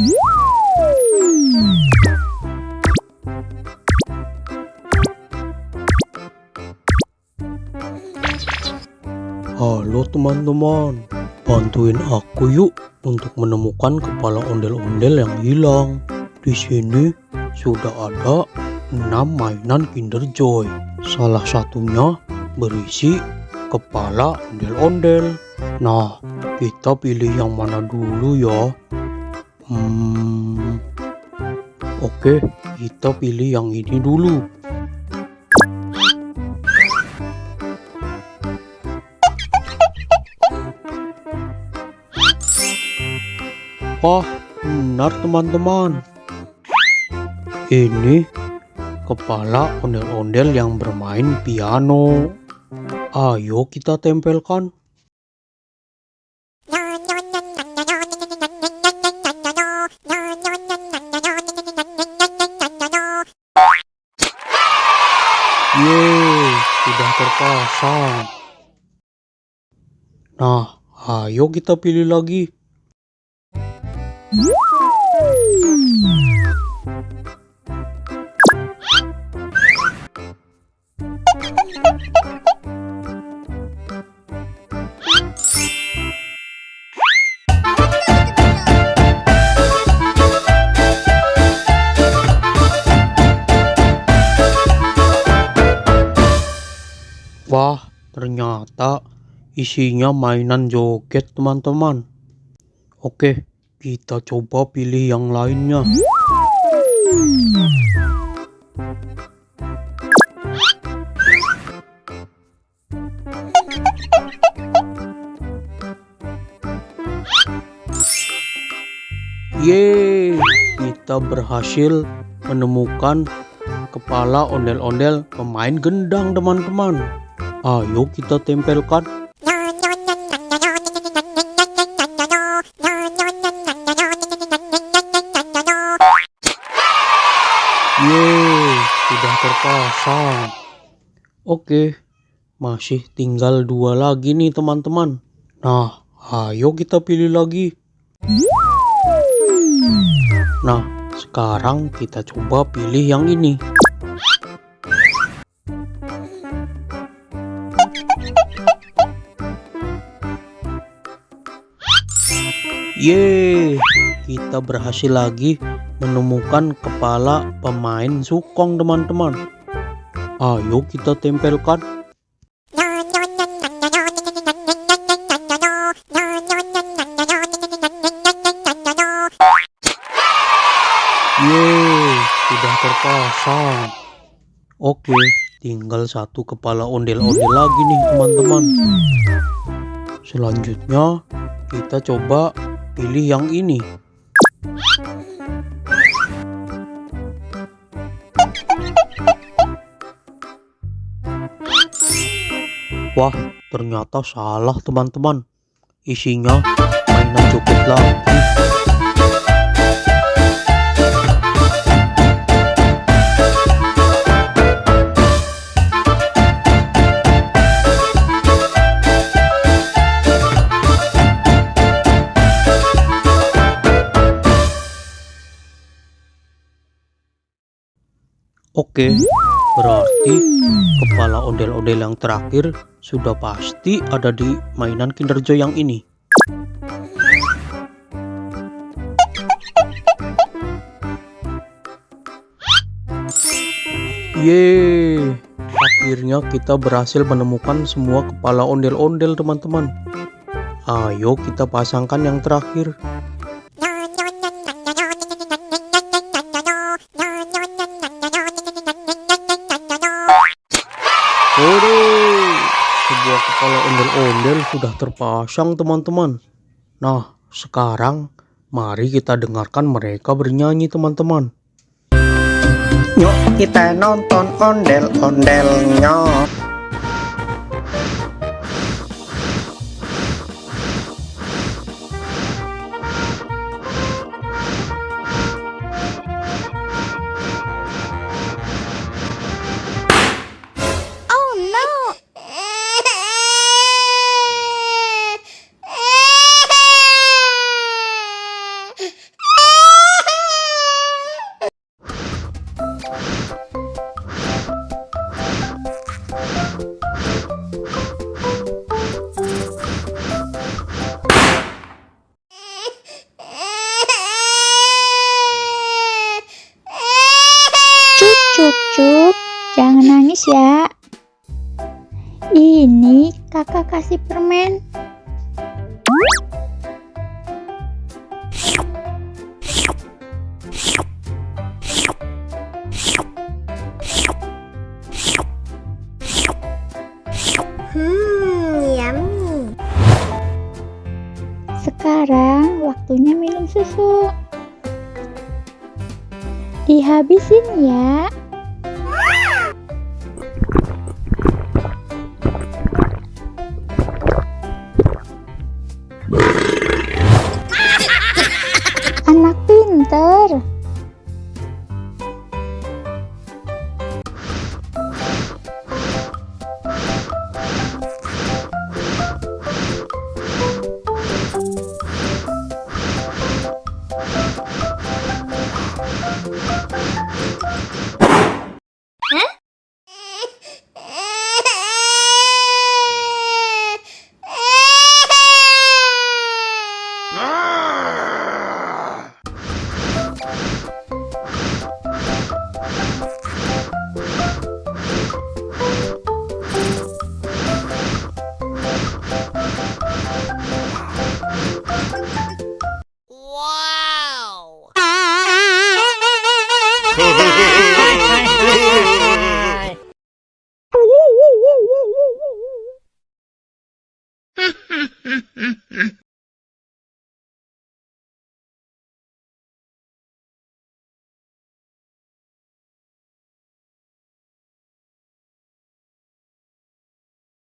Halo teman-teman, bantuin aku yuk untuk menemukan kepala ondel-ondel yang hilang. Di sini sudah ada 6 mainan Kinder Joy. Salah satunya berisi kepala ondel-ondel. Nah, kita pilih yang mana dulu ya? Oke, kita pilih yang ini dulu. Wah, benar teman-teman. Ini kepala ondel-ondel yang bermain piano. Ayo kita tempelkan. Yeay, sudah terpasang. Nah, ayo kita pilih lagi. Wah, ternyata isinya mainan joget teman-teman. Oke, kita coba pilih yang lainnya. Yeay, kita berhasil menemukan kepala ondel-ondel pemain gendang teman-teman. Ayo kita tempelkan. Yeay, sudah terpasang. Oke, masih tinggal 2 lagi nih teman-teman. Nah, ayo kita pilih lagi. Nah, sekarang kita coba pilih yang ini. Yeay, kita berhasil lagi menemukan kepala pemain sukong teman-teman. Ayo kita tempelkan. Yeay, sudah terpasang. Oke, tinggal 1 kepala ondel-ondel lagi nih teman-teman. Selanjutnya kita coba pilih yang ini. Wah, ternyata salah teman-teman. Isinya mainan joget lagi. Oke, berarti kepala ondel-ondel yang terakhir sudah pasti ada di mainan Kinder Joy yang ini. Yeay, akhirnya kita berhasil menemukan semua kepala ondel-ondel teman-teman. Ayo kita pasangkan yang terakhir. Waduh, sebuah kepala ondel-ondel sudah terpasang teman-teman. Nah, sekarang mari kita dengarkan mereka bernyanyi teman-teman. Yuk kita nonton ondel-ondelnya. Tasya. Ini kakak kasih permen. Yummy. Sekarang waktunya minum susu. Dihabisin ya. Anak pinter. Wow.